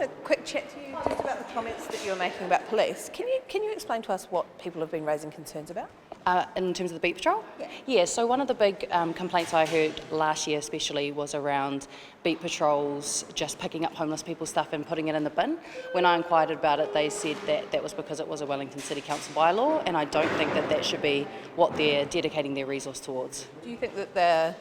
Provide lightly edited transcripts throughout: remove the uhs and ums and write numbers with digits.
a quick chat to you just about the comments that you were making about police. Can you explain to us what people have been raising concerns about? In terms of the beat patrol? Yeah. Yeah, so one of the big complaints I heard last year especially was around beat patrols just picking up homeless people's stuff and putting it in the bin. When I inquired about it, they said that that was because it was a Wellington City Council bylaw, and I don't think that that should be what they're dedicating their resource towards. Do you think that their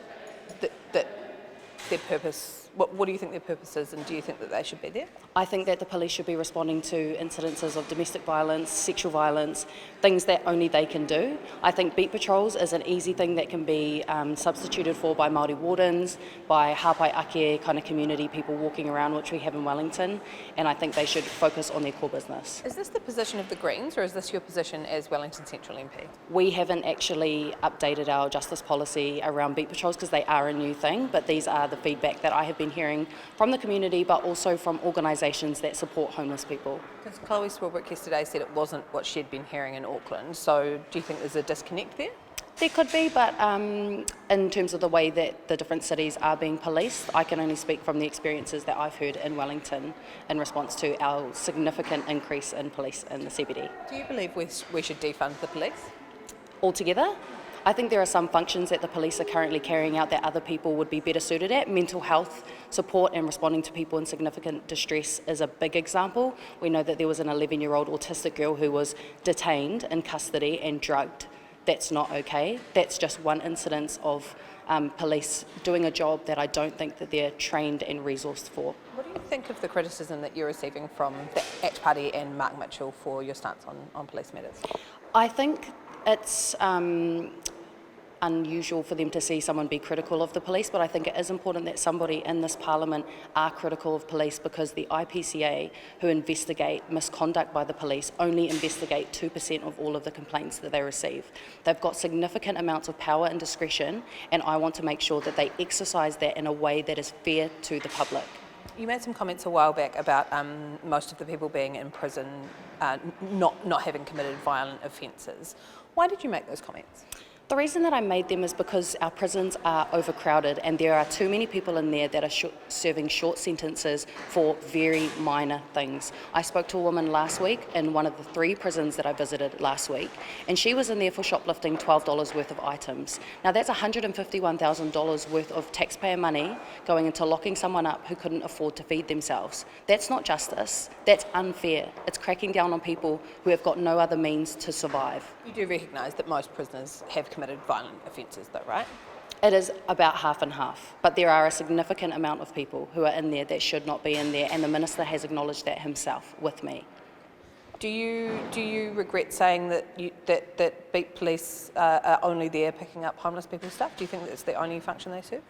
purpose, what do you think their purpose is, and do you think that they should be there? I think that the police should be responding to incidences of domestic violence, sexual violence, things that only they can do. I think beat patrols is an easy thing that can be substituted for by Māori wardens, by hapai ake kind of community people walking around, which we have in Wellington, and I think they should focus on their core business. Is this the position of the Greens, or is this your position as Wellington Central MP? We haven't actually updated our justice policy around beat patrols because they are a new thing, but these are the feedback that I have been hearing from the community, but also from organisations that support homeless people. Because Chloe Swilbrook yesterday said it wasn't what she'd been hearing in Auckland, so do you think there's a disconnect there? There could be, but in terms of the way that the different cities are being policed, I can only speak from the experiences that I've heard in Wellington in response to our significant increase in police in the CBD. Do you believe we should defund the police? Altogether? I think there are some functions that the police are currently carrying out that other people would be better suited at. Mental health support and responding to people in significant distress is a big example. We know that there was an 11-year-old autistic girl who was detained in custody and drugged. That's not okay. That's just one incidence of police doing a job that I don't think that they're trained and resourced for. What do you think of the criticism that you're receiving from the ACT Party and Mark Mitchell for your stance on police matters? I think it's unusual for them to see someone be critical of the police, but I think it is important that somebody in this parliament are critical of police, because the IPCA, who investigate misconduct by the police, only investigate 2% of all of the complaints that they receive. They've got significant amounts of power and discretion, and I want to make sure that they exercise that in a way that is fair to the public. You made some comments a while back about most of the people being in prison not having committed violent offences. Why did you make those comments? The reason that I made them is because our prisons are overcrowded and there are too many people in there that are serving short sentences for very minor things. I spoke to a woman last week in one of the 3 prisons that I visited last week, and she was in there for shoplifting $12 worth of items. Now that's $151,000 worth of taxpayer money going into locking someone up who couldn't afford to feed themselves. That's not justice, that's unfair. It's cracking down on people who have got no other means to survive. You do recognise that most prisoners have committed violent offences though, right? It is about half and half, but there are a significant amount of people who are in there that should not be in there, and the Minister has acknowledged that himself with me. Do you regret saying that beat police are only there picking up homeless people's stuff? Do you think that's the only function they serve?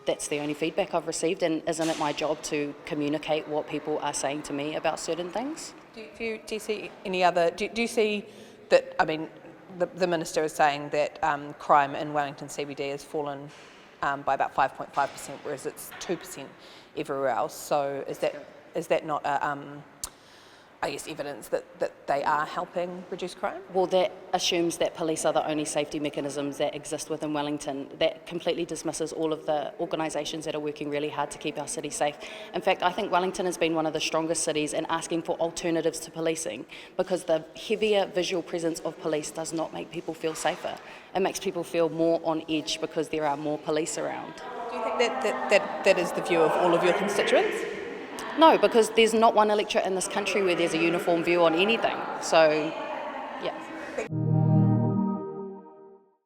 That's the only feedback I've received, and isn't it my job to communicate what people are saying to me about certain things? Do you see any other, do you see that, I mean, the Minister is saying that crime in Wellington CBD has fallen by about 5.5%, whereas it's 2% everywhere else. So is that not I guess evidence that they are helping reduce crime? Well, that assumes that police are the only safety mechanisms that exist within Wellington. That completely dismisses all of the organisations that are working really hard to keep our city safe. In fact, I think Wellington has been one of the strongest cities in asking for alternatives to policing, because the heavier visual presence of police does not make people feel safer. It makes people feel more on edge because there are more police around. Do you think that is the view of all of your constituents? No, because there's not one electorate in this country where there's a uniform view on anything. So, yeah.